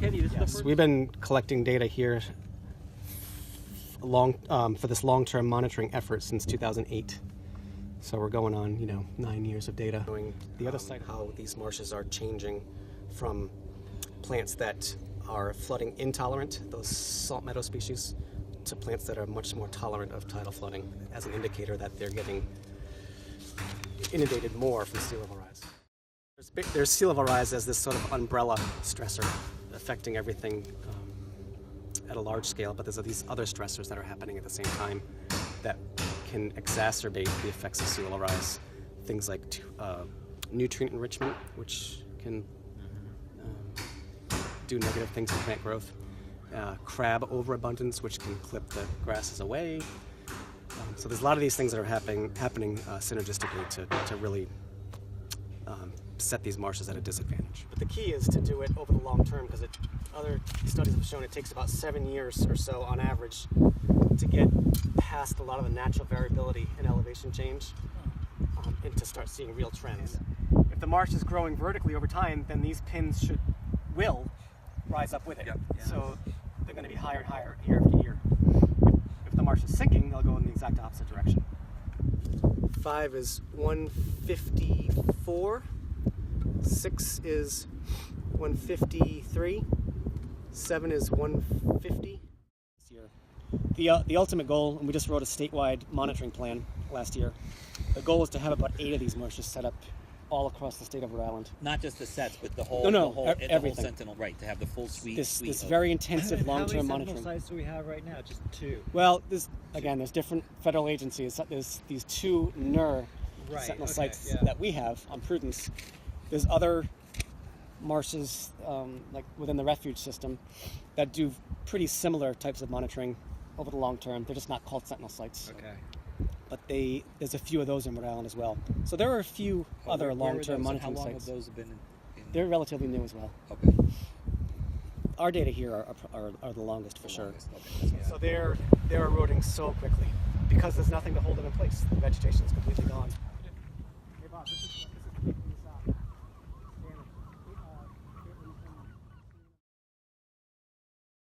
Kenny, this is the Yes, first. we've been collecting data here for this long-term monitoring effort since 2008. So we're going on, 9 years of data. Showing the other side, how these marshes are changing from plants that are flooding intolerant, those salt meadow species, to plants that are much more tolerant of tidal flooding, as an indicator that they're getting inundated more from sea level rise. There's sea level rise as this sort of umbrella stressor affecting everything at a large scale, but there's these other stressors that are happening at the same time that can exacerbate the effects of sea level rise. Things like nutrient enrichment, which can do negative things to plant growth. Crab overabundance, which can clip the grasses away. So there's a lot of these things that are happening synergistically to really set these marshes at a disadvantage. But the key is to do it over the long term, because other studies have shown it takes about 7 years or so on average to get past a lot of the natural variability in elevation change and to start seeing real trends. If the marsh is growing vertically over time, then these pins will rise up with it. Yep. Yeah. So they're going to be higher and higher year after year. If the marsh is sinking, they'll go in the exact opposite direction. 5 is 154. 6 is 153. 7 is 150. This year, the ultimate goal, and we just wrote a statewide monitoring plan last year. The goal is to have about 8 of these marshes set up all across the state of Rhode Island. Not just the sets, but the whole, everything. The whole Sentinel, right? To have the full suite. This very intensive long-term monitoring. How many sites do we have right now? Just 2. Well, there's different federal agencies. There's these 2 NER Sentinel sites that we have on Prudence. There's other marshes, like within the refuge system, that do pretty similar types of monitoring over the long term. They're just not called Sentinel sites. Okay. But there's a few of those in Rhode Island as well. So there are a few other long-term monitoring sites. How long sites. have those been in? They're relatively new as well. Okay. Our data here are the longest for sure. Okay. So they're eroding so quickly because there's nothing to hold them in place. The vegetation is completely gone.